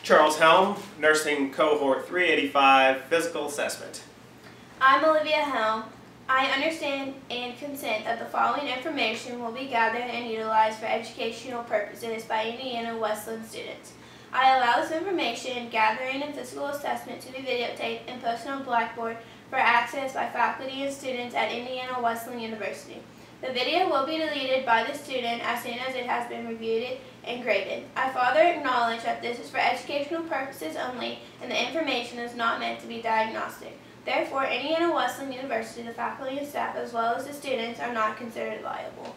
Charles Helm, Nursing Cohort 385, Physical Assessment. I'm Olivia Helm. I understand and consent that the following information will be gathered and utilized for educational purposes by Indiana Wesleyan students. I allow this information, gathering and physical assessment to be videotaped and posted on Blackboard for access by faculty and students at Indiana Wesleyan University. The video will be deleted by the student as soon as it has been reviewed and graded. I further acknowledge that this is for educational purposes only and the information is not meant to be diagnostic. Therefore, Indiana Wesleyan University, the faculty and staff, as well as the students, are not considered liable.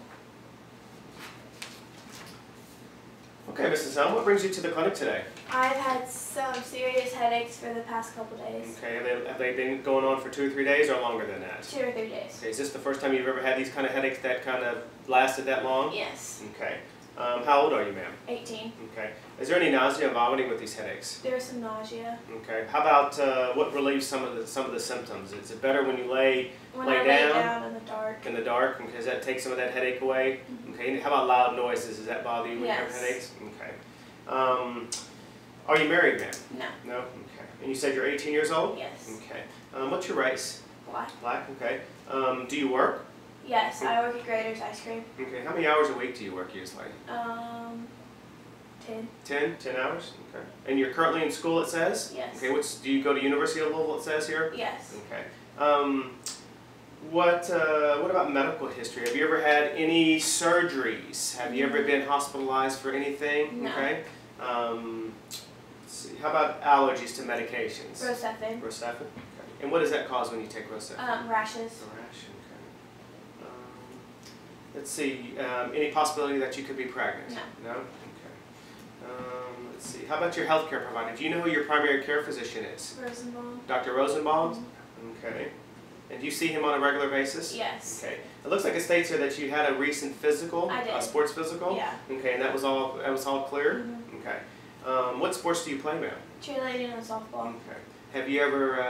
Okay, Mrs. Helm, what brings you to the clinic today? I've had some serious headaches for the past couple days. Okay, have they been going on for 2 or 3 days or longer than that? 2 or 3 days. Okay, is this the first time you've ever had these kind of headaches that kind of lasted that long? Yes. Okay. How old are you, ma'am? 18. Okay. Is there any nausea and vomiting with these headaches? There was some nausea. Okay. How about what relieves some of the symptoms? Is it better when you lay I down? lay down in the dark. In the dark, because that takes some of that headache away. Okay. And how about loud noises? Does that bother you when you have headaches? Okay. Are you married, ma'am? No. No. Okay. And you said you're 18 years old? Yes. Okay. What's your race? Black. Black. Okay. Do you work? Yes, I work at Grader's Ice Cream. Okay. How many hours a week do you work usually? 10. 10 hours? Okay. And you're currently in school, it says? Yes. Okay, do you go to University of Louisville, it says here? Yes. Okay. What about medical history? Have you ever had any surgeries? Have you ever been hospitalized for anything? No. Okay. Let's see. How about allergies to medications? Rocephin. Rocephin? Okay. And what does that cause when you take Rocephin? Rashes. A rash, okay. Let's see, any possibility that you could be pregnant? No. No? Okay. Let's see, how about your health care provider? Do you know who your primary care physician is? Rosenbaum. Dr. Rosenbaum? Okay. And do you see him on a regular basis? Yes. Okay. It looks like it states here that you had a recent physical, I did. a sports physical? Yeah. Okay, and that was all clear? Okay. What sports do you play, ma'am? Cheerleading and softball. Okay. Have you ever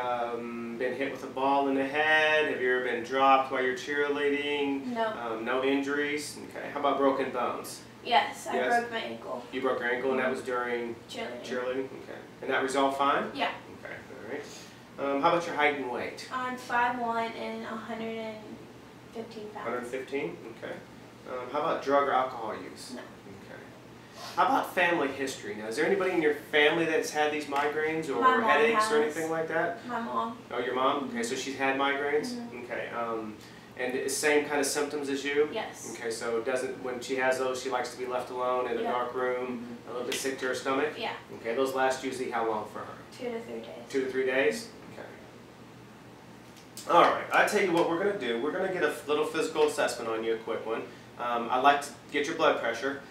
been hit with a ball in the head? Have you ever been dropped while you're cheerleading? No. No injuries? Okay. How about broken bones? Yes, I broke my ankle. You broke your ankle and that was during cheerleading? Okay. And that resolved fine? Yeah. Okay. All right. How about your height and weight? I'm 5'1" and 115 pounds. 115? Okay. How about drug or alcohol use? No. Okay. How about family history? Now, is there anybody in your family that's had these migraines or My mom headaches or has. anything like that? My mom. Oh, your mom? Okay, so she's had migraines? Okay. And the same kind of symptoms as you? Yes. Okay, so when she has those, she likes to be left alone in a dark room, a little bit sick to her stomach? Yeah. Okay, those last usually how long for her? 2 to 3 days. 2 to 3 days? Okay. All right, I'll tell you what we're going to do. We're going to get a little physical assessment on you, a quick one. I'd like to get your blood pressure.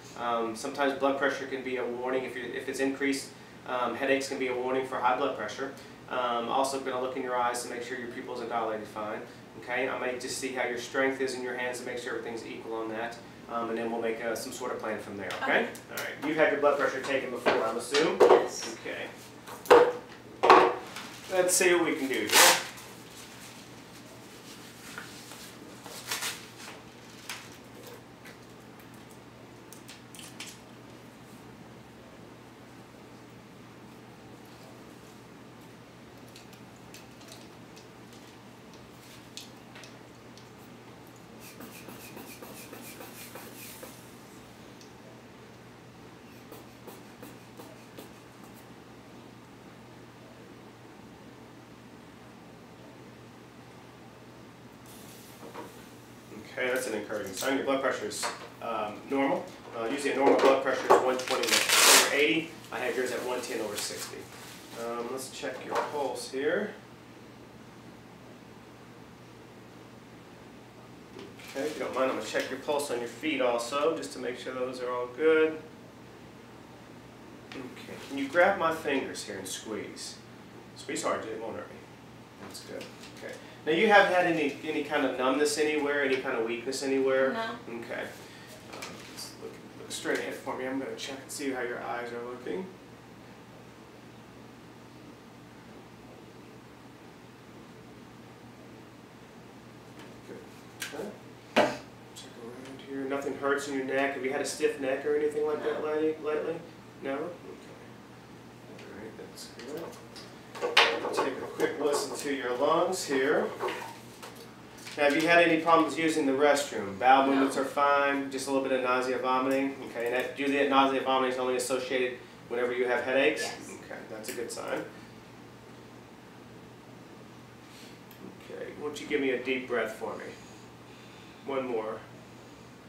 Sometimes blood pressure can be a warning. If it's increased, headaches can be a warning for high blood pressure. Also going to look in your eyes to make sure your pupils are dilated fine. Okay, I might just see how your strength is in your hands to make sure everything's equal on that. And then we'll make some sort of plan from there, okay? All right, you've had your blood pressure taken before, I'm assuming? Yes. Okay. Let's see what we can do here. Okay, that's an encouraging sign. Your blood pressure is normal. Usually a normal blood pressure is 120/80. I have yours at 110/60. Let's check your pulse here. Okay, if you don't mind, I'm going to check your pulse on your feet also, just to make sure those are all good. Okay, can you grab my fingers here and squeeze? Squeeze hard, it won't hurt me. That's good. Okay. Now you haven't had any kind of numbness anywhere, any kind of weakness anywhere? No. Okay. Just look straight ahead for me. I'm going to check and see how your eyes are looking. Good. Okay. Check around here. Nothing hurts in your neck. Have you had a stiff neck or anything like that lately? No? Okay. That's good. Take a quick listen to your lungs here. Now, have you had any problems using the restroom? Bowel movements are fine, just a little bit of nausea, vomiting. Okay, and that usually that nausea, vomiting is only associated whenever you have headaches? Yes. Okay, that's a good sign. Okay, why don't you give me a deep breath for me? One more.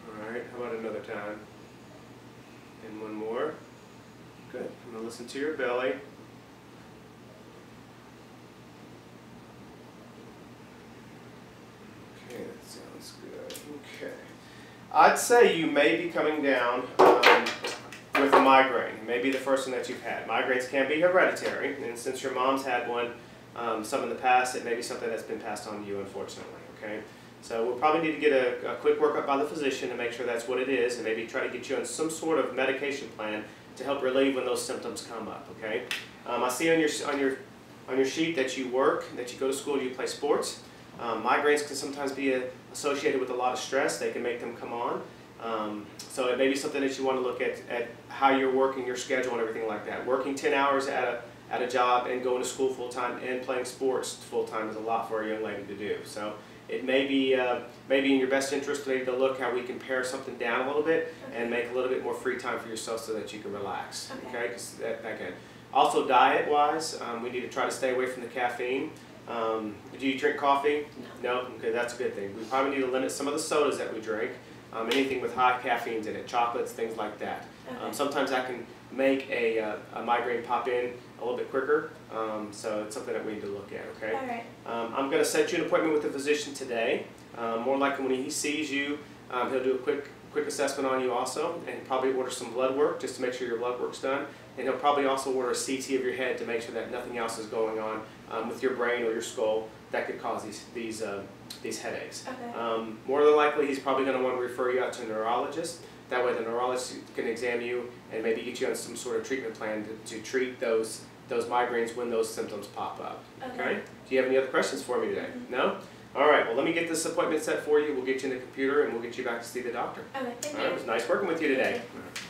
All right, how about another time? And one more. Good. I'm going to listen to your belly. Okay, that sounds good. Okay. I'd say you may be coming down with a migraine. It may be the first one that you've had. Migraines can be hereditary, and since your mom's had one some in the past, it may be something that's been passed on to you, unfortunately. Okay. So we'll probably need to get a quick workup by the physician to make sure that's what it is, and maybe try to get you on some sort of medication plan to help relieve when those symptoms come up. Okay. I see on your sheet that you work, that you go to school, you play sports. Migraines can sometimes be associated with a lot of stress. They can make them come on. So it may be something that you want to look at how you're working your schedule and everything like that. Working 10 hours at a job and going to school full time and playing sports full time is a lot for a young lady to do. So it may be maybe in your best interest maybe to look how we can pare something down a little bit and make a little bit more free time for yourself so that you can relax. Okay, 'cause that can. Also, diet-wise, we need to try to stay away from the caffeine. Do you drink coffee? No. Okay, that's a good thing. We probably need to limit some of the sodas that we drink. Anything with high caffeines in it, chocolates, things like that. Sometimes that can make a migraine pop in a little bit quicker, so it's something that we need to look at, okay? All right. I'm going to set you an appointment with the physician today. More likely when he sees you, he'll do a quick assessment on you also, and probably order some blood work just to make sure your blood work's done. And he'll probably also order a CT of your head to make sure that nothing else is going on with your brain or your skull that could cause these headaches. Okay. More than likely, he's probably going to want to refer you out to a neurologist. That way the neurologist can examine you and maybe get you on some sort of treatment plan to treat those migraines when those symptoms pop up. Okay? Do you have any other questions for me today? No? All right, well, let me get this appointment set for you. We'll get you in the computer and we'll get you back to see the doctor. Okay, thank All right, you. it was nice working with you today. Thank you.